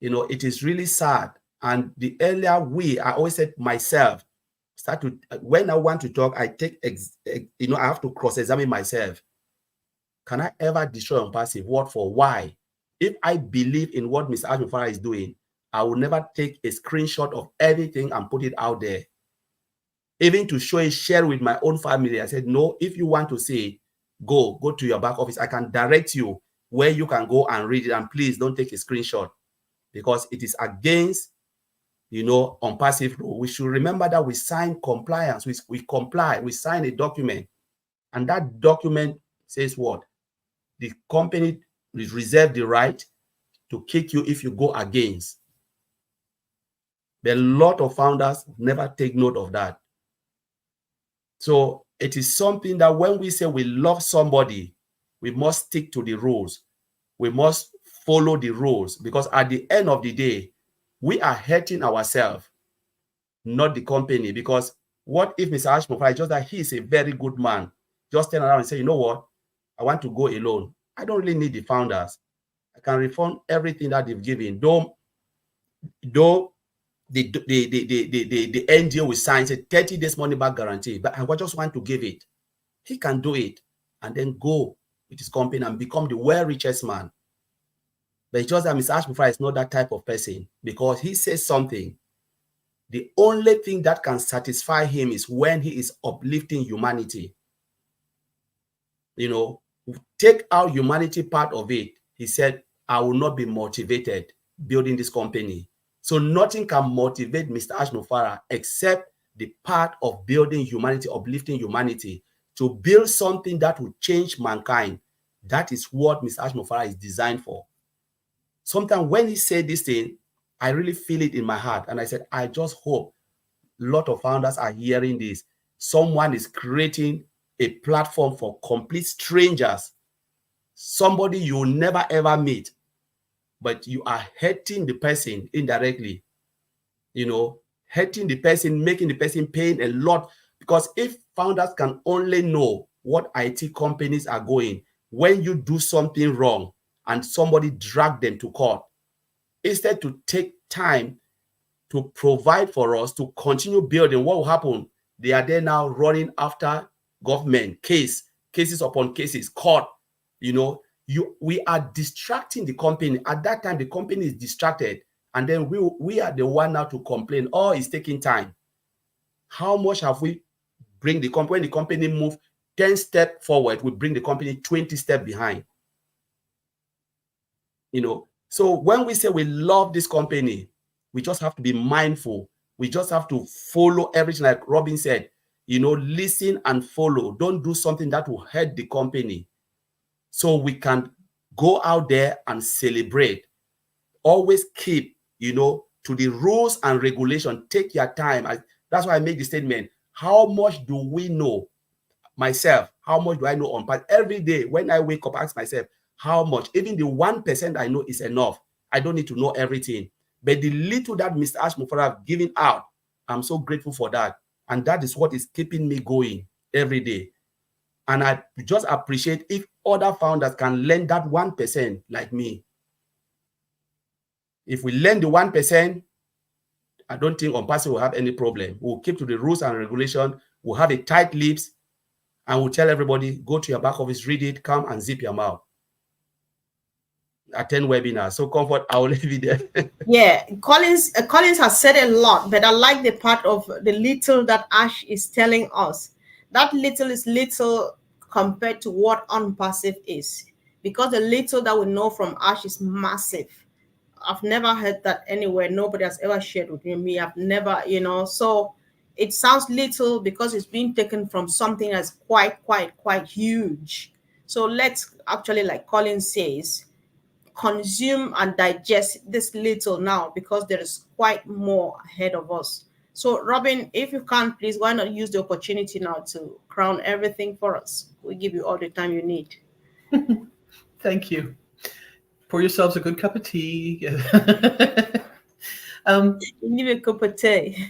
It is really sad. And the earlier I always said myself, when I want to talk, I have to cross-examine myself. Can I ever destroy ONPASSIVE? What for? Why? If I believe in what Mr. Ashmufara is doing, I will never take a screenshot of everything and put it out there. Even to share with my own family. I said, no, if you want to see it, go to your back office. I can direct you where you can go and read it. And please don't take a screenshot because it is against, ONPASSIVE rule. We should remember that we sign compliance. We comply. We sign a document. And that document says what? The company is reserved the right to kick you if you go against. But a lot of founders never take note of that. So it is something that when we say we love somebody, we must stick to the rules. We must follow the rules because at the end of the day, we are hurting ourselves, not the company. Because what if Mr. Ashmufara, just that he is a very good man, just turn around and say, you know what, I want to go alone. I don't really need the founders. I can refund everything that they've given. Though the NGO will sign say 30 days money back guarantee, but I just want to give it. He can do it and then go with his company and become the world richest man. But it's just that Mr. Ashmufara is not that type of person because he says something. The only thing that can satisfy him is when he is uplifting humanity. Take out humanity part of it. He said, I will not be motivated building this company. So nothing can motivate Mr. Ashmufara except the part of building humanity, uplifting humanity, to build something that will change mankind. That is what Mr. Ashmufara is designed for. Sometimes when he said this thing, I really feel it in my heart. And I said, I just hope a lot of founders are hearing this. Someone is creating a platform for complete strangers, somebody you will never ever meet, but you are hurting the person indirectly, hurting the person, making the person paying a lot. Because if founders can only know what IT companies are going. When you do something wrong and somebody drag them to court, instead to take time to provide for us to continue building, what will happen? They are there now running after government, cases upon cases, court. We are distracting the company. At that time, the company is distracted, and then we are the one now to complain. Oh, it's taking time. How much have we bring the company? When the company move 10 steps forward, we bring the company 20 steps behind. So when we say we love this company, we just have to be mindful. We just have to follow everything, like Robin said, listen and follow. Don't do something that will hurt the company. So we can go out there and celebrate. Always keep, to the rules and regulation. Take your time. That's why I make the statement. How much do we know? Myself, how much do I know on part? Every day when I wake up, I ask myself, how much? Even the 1% I know is enough. I don't need to know everything. But the little that Mr. Ashmufara have given out, I'm so grateful for that. And that is what is keeping me going every day. And I just appreciate if other founders can learn that 1% like me. If we learn the 1%, I don't think ONPASSIVE will have any problem. We'll keep to the rules and regulation. We'll have a tight lips. And we'll tell everybody, go to your back office, read it, come and zip your mouth. Attend webinars. So Comfort, I will leave it there. Yeah, Collins has said a lot, but I like the part of the little that Ash is telling us. That little is little compared to what ONPASSIVE is, because the little that we know from Ash is massive. I've never heard that anywhere. Nobody has ever shared with me. I've never, so it sounds little because it's being taken from something that's quite huge. So let's actually, like Colin says, consume and digest this little now, because there is quite more ahead of us. So Robin, if you can, please, why not use the opportunity now to crown everything for us? We give you all the time you need. Thank you. Pour yourselves a good cup of tea. You need a cup of tea.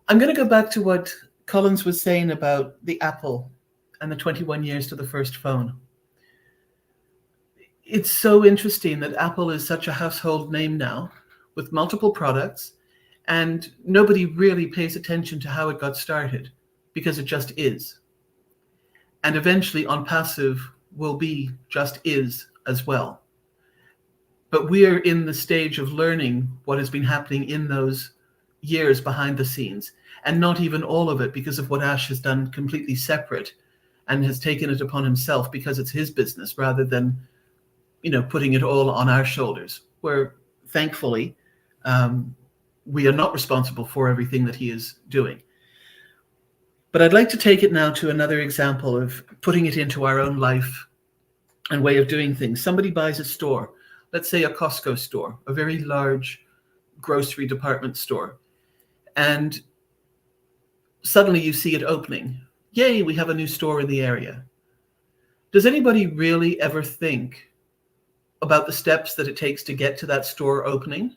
I'm going to go back to what Collins was saying about the Apple and the 21 years to the first phone. It's so interesting that Apple is such a household name now with multiple products, and nobody really pays attention to how it got started because it just is. And eventually ONPASSIVE will be just is as well. But we are in the stage of learning what has been happening in those years behind the scenes, and not even all of it because of what Ash has done completely separate and has taken it upon himself because it's his business rather than, putting it all on our shoulders, where thankfully we are not responsible for everything that he is doing. But I'd like to take it now to another example of putting it into our own life and way of doing things. Somebody buys a store, let's say a Costco store, a very large grocery department store, and suddenly you see it opening. Yay, we have a new store in the area. Does anybody really ever think about the steps that it takes to get to that store opening?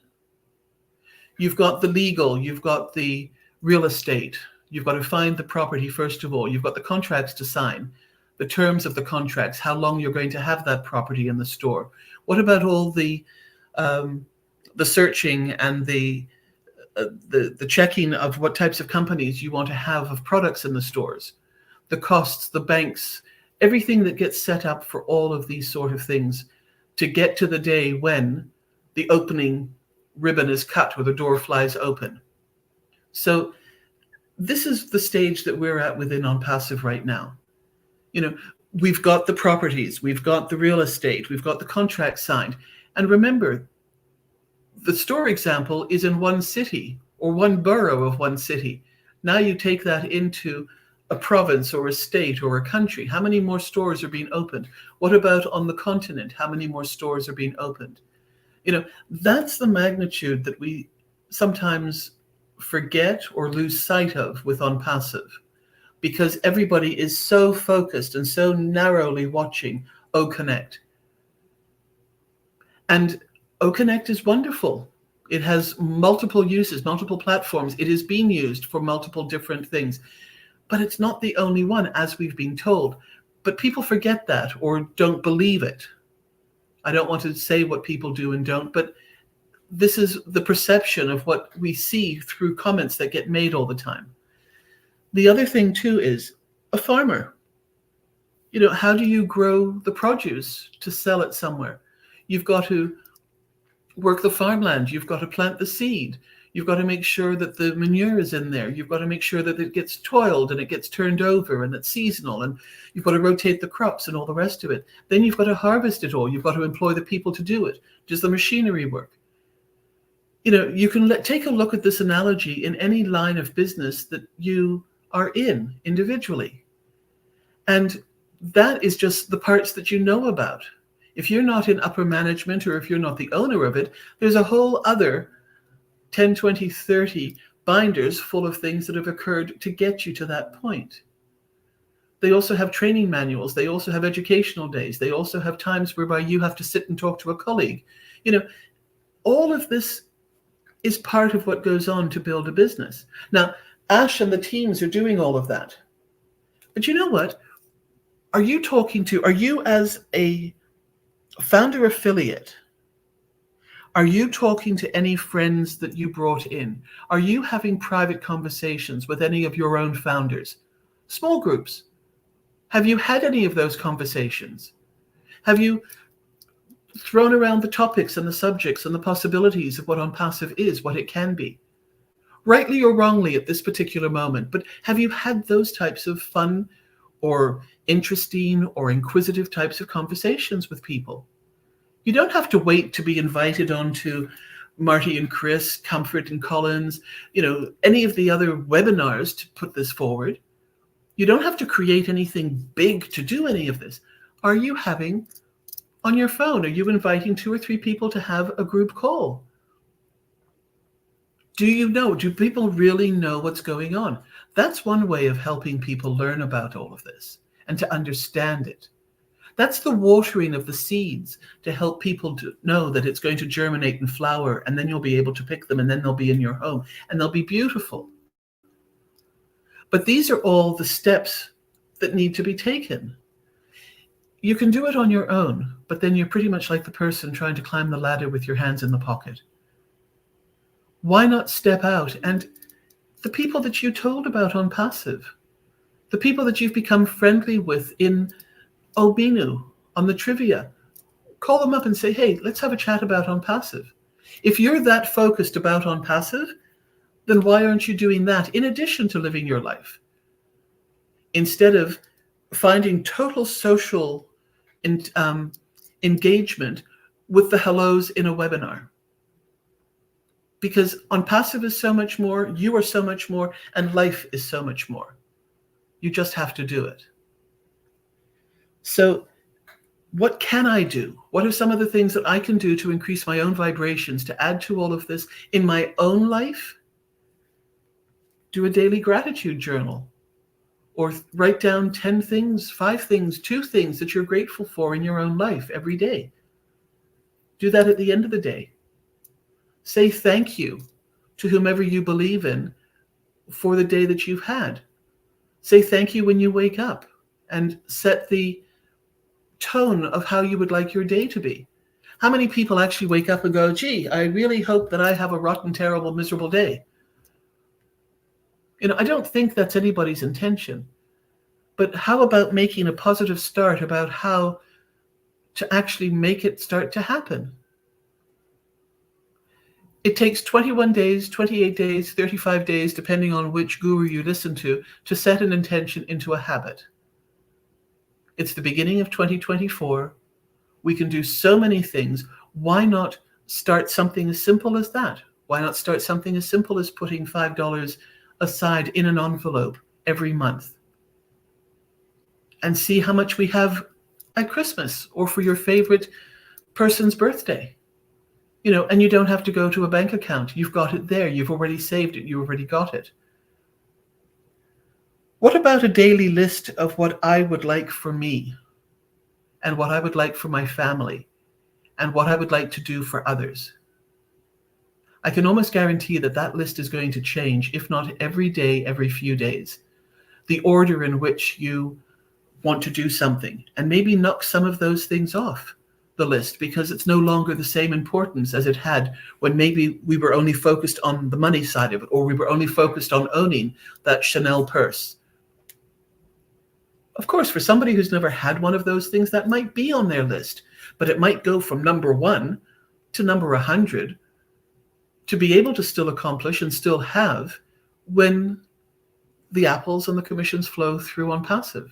You've got the legal, you've got the real estate, you've got to find the property first of all, you've got the contracts to sign, the terms of the contracts, how long you're going to have that property in the store. What about all the searching and the checking of what types of companies you want to have of products in the stores, the costs, the banks, everything that gets set up for all of these sort of things to get to the day when the opening ribbon is cut or the door flies open. So this is the stage that we're at within ONPASSIVE right now. We've got the properties, we've got the real estate, we've got the contract signed. And remember, the store example is in one city or one borough of one city. Now you take that into a province or a state or a country. How many more stores are being opened? What about on the continent? How many more stores are being opened? That's the magnitude that we sometimes forget or lose sight of with ONPASSIVE, because everybody is so focused and so narrowly watching OConnect. And OConnect is wonderful. It has multiple uses, multiple platforms. It is being used for multiple different things. but it's not the only one, as we've been told. But people forget that or don't believe it. I don't want to say what people do and don't, but this is the perception of what we see through comments that get made all the time. The other thing too is a farmer. How do you grow the produce to sell it somewhere? You've got to work the farmland. You've got to plant the seed. You've got to make sure that the manure is in there. You've got to make sure that it gets toiled and it gets turned over and it's seasonal. And you've got to rotate the crops and all the rest of it. Then you've got to harvest it all. You've got to employ the people to do it. Does the machinery work? You can take a look at this analogy in any line of business that you are in individually. And that is just the parts that you know about. If you're not in upper management or if you're not the owner of it, there's a whole other 10, 20, 30 binders full of things that have occurred to get you to that point. They also have training manuals. They also have educational days. They also have times whereby you have to sit and talk to a colleague. All of this is part of what goes on to build a business. Now, Ash and the teams are doing all of that. But you know what? Are you as a founder affiliate, are you talking to any friends that you brought in? Are you having private conversations with any of your own founders? Small groups. Have you had any of those conversations? Have you thrown around the topics and the subjects and the possibilities of what ONPASSIVE is, what it can be? Rightly or wrongly at this particular moment, but have you had those types of fun or interesting or inquisitive types of conversations with people? You don't have to wait to be invited onto Marty and Chris, Comfort and Collins, any of the other webinars to put this forward. You don't have to create anything big to do any of this. Are you having on your phone, are you inviting 2 or 3 people to have a group call? Do people really know what's going on? That's one way of helping people learn about all of this and to understand it. That's the watering of the seeds to help people to know that it's going to germinate and flower, and then you'll be able to pick them, and then they'll be in your home, and they'll be beautiful. But these are all the steps that need to be taken. You can do it on your own, but then you're pretty much like the person trying to climb the ladder with your hands in the pocket. Why not step out? And the people that you told about ONPASSIVE, the people that you've become friendly with in Obinu, on the trivia, call them up and say, hey, let's have a chat about ONPASSIVE. If you're that focused about ONPASSIVE, then why aren't you doing that in addition to living your life? Instead of finding total social engagement with the hellos in a webinar. Because ONPASSIVE is so much more, you are so much more, and life is so much more. You just have to do it. So what can I do? What are some of the things that I can do to increase my own vibrations, to add to all of this in my own life? Do a daily gratitude journal, or write down 10 things, 5 things, 2 things that you're grateful for in your own life every day. Do that at the end of the day. Say thank you to whomever you believe in for the day that you've had. Say thank you when you wake up and set the tone of how you would like your day to be. How many people actually wake up and go, gee, I really hope that I have a rotten, terrible, miserable day? I don't think that's anybody's intention. But how about making a positive start about how to actually make it start to happen? It takes 21 days, 28 days, 35 days, depending on which guru you listen to set an intention into a habit. It's the beginning of 2024. We can do so many things. Why not start something as simple as that? Why not start something as simple as putting $5 aside in an envelope every month and see how much we have at Christmas or for your favorite person's birthday? And you don't have to go to a bank account. You've got it there. You've already saved it. You already got it. What about a daily list of what I would like for me and what I would like for my family and what I would like to do for others? I can almost guarantee that list is going to change, if not every day, every few days. the order in which you want to do something, and maybe knock some of those things off the list because it's no longer the same importance as it had when maybe we were only focused on the money side of it, or we were only focused on owning that Chanel purse. Of course, for somebody who's never had one of those things, that might be on their list, but it might go from number 1 to number 100 to be able to still accomplish and still have when the apples and the commissions flow through ONPASSIVE.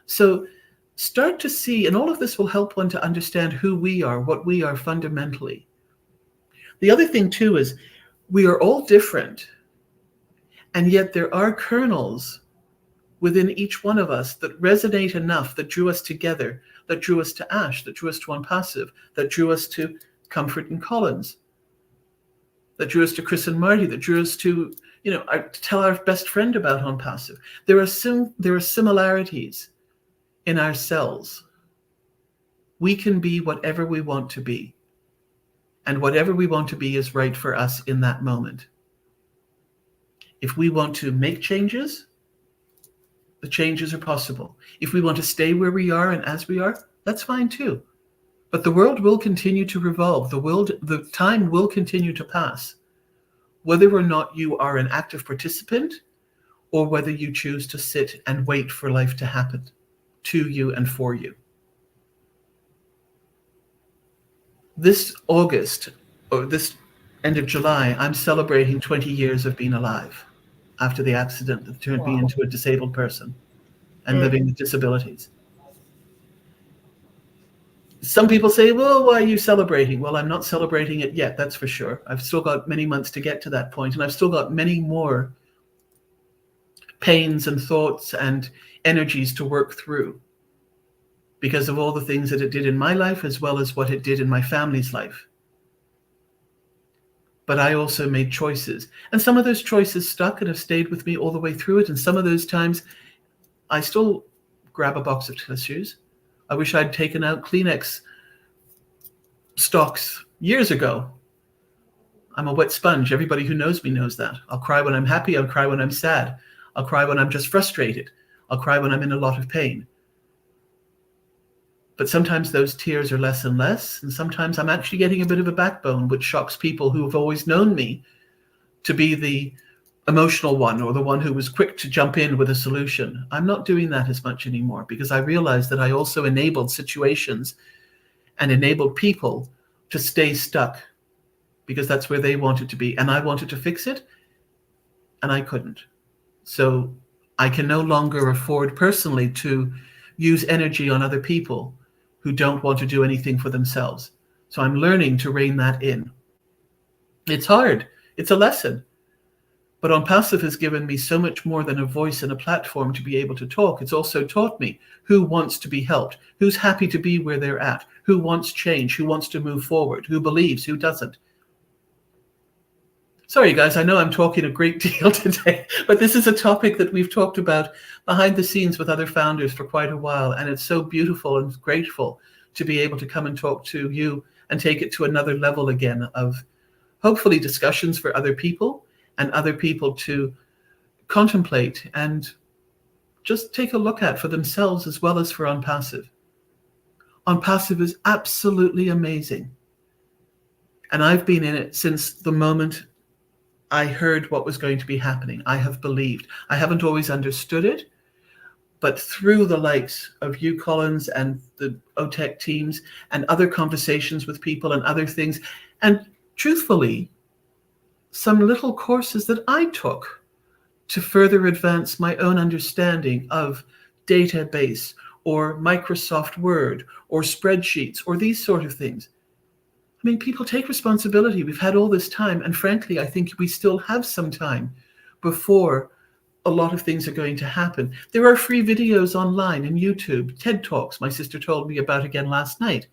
So start to see, and all of this will help one to understand who we are, what we are fundamentally. The other thing too is we are all different, and yet there are kernels within each one of us that resonate enough, that drew us together, that drew us to Ash, that drew us to ONPASSIVE, that drew us to Comfort and Collins, that drew us to Chris and Marty, that drew us to, tell our best friend about ONPASSIVE. There are similarities in ourselves. We can be whatever we want to be. And whatever we want to be is right for us in that moment. If we want to make changes, the changes are possible. If we want to stay where we are and as we are, that's fine too. But the world will continue to revolve. The time will continue to pass, whether or not you are an active participant or whether you choose to sit and wait for life to happen to you and for you. This August, or this end of July, I'm celebrating 20 years of being alive after the accident that turned me into a disabled person and living with disabilities. Some people say, well, why are you celebrating? Well, I'm not celebrating it yet, that's for sure. I've still got many months to get to that point, and I've still got many more pains and thoughts and energies to work through because of all the things that it did in my life as well as what it did in my family's life. But I also made choices, and some of those choices stuck and have stayed with me all the way through it, and some of those times I still grab a box of tissues. I wish I'd taken out Kleenex stocks years ago. I'm a wet sponge. Everybody who knows me knows that. I'll cry when I'm happy. I'll cry when I'm sad. I'll cry when I'm just frustrated. I'll cry when I'm in a lot of pain. But sometimes those tears are less and less, and sometimes I'm actually getting a bit of a backbone, which shocks people who have always known me to be the emotional one or the one who was quick to jump in with a solution. I'm not doing that as much anymore because I realized that I also enabled situations and enabled people to stay stuck because that's where they wanted to be. And I wanted to fix it, and I couldn't. So I can no longer afford personally to use energy on other people who don't want to do anything for themselves. So I'm learning to rein that in. It's hard. It's a lesson. But ONPASSIVE has given me so much more than a voice and a platform to be able to talk. It's also taught me who wants to be helped, who's happy to be where they're at, who wants change, who wants to move forward, who believes, who doesn't. Sorry, guys, I know I'm talking a great deal today, but this is a topic that we've talked about behind the scenes with other founders for quite a while, and it's so beautiful and grateful to be able to come and talk to you and take it to another level again of hopefully discussions for other people and other people to contemplate and just take a look at for themselves as well as for ONPASSIVE. ONPASSIVE is absolutely amazing. And I've been in it since the moment I heard what was going to be happening. I have believed. I haven't always understood it, but through the likes of you, Collins, and the OTEC teams and other conversations with people and other things, and truthfully, some little courses that I took to further advance my own understanding of database or Microsoft Word or spreadsheets or these sort of things. I mean, people take responsibility. We've had all this time, and frankly, I think we still have some time before a lot of things are going to happen. There are free videos online in YouTube, TED Talks, my sister told me about again last night.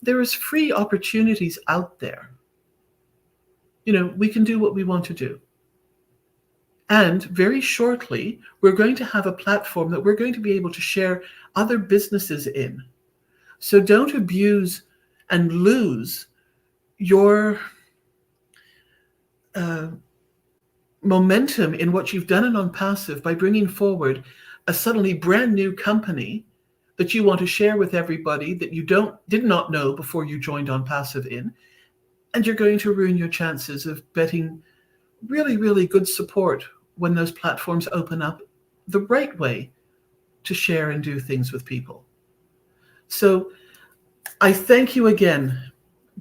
There is free opportunities out there. We can do what we want to do. And very shortly, we're going to have a platform that we're going to be able to share other businesses in. So don't abuse and lose your momentum in what you've done in OnPassive by bringing forward a suddenly brand new company that you want to share with everybody that you did not know before you joined OnPassive in, and you're going to ruin your chances of getting really, really good support when those platforms open up the right way to share and do things with people. So I thank you again,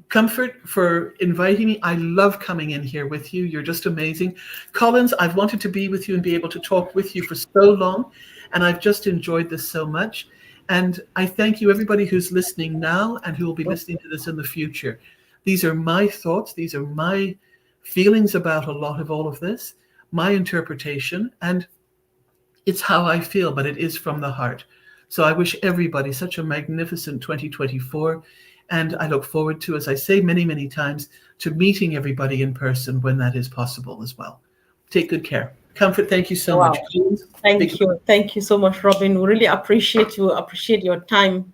Comfort, for inviting me. I love coming in here with you. You're just amazing. Collins, I've wanted to be with you and be able to talk with you for so long, and I've just enjoyed this so much. And I thank you, everybody who's listening now and who will be listening to this in the future. These are my thoughts. These are my feelings about a lot of all of this, my interpretation, and it's how I feel, but it is from the heart. So I wish everybody such a magnificent 2024. And I look forward to, as I say many, many times, to meeting everybody in person when that is possible as well. Take good care. Comfort, thank you so much. Wow. Thank you. Thank you so much, Robin. We really appreciate you, appreciate your time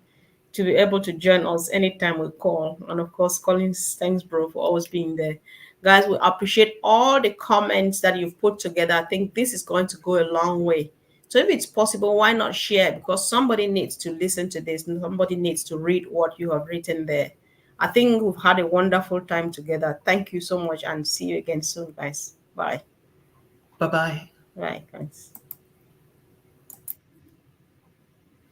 to be able to join us anytime we call. And of course, Collins, thanks, bro, for always being there. Guys, we appreciate all the comments that you've put together. I think this is going to go a long way. So if it's possible, why not share? Because somebody needs to listen to this. And somebody needs to read what you have written there. I think we've had a wonderful time together. Thank you so much and see you again soon, guys. Bye. Bye-bye. Bye, guys.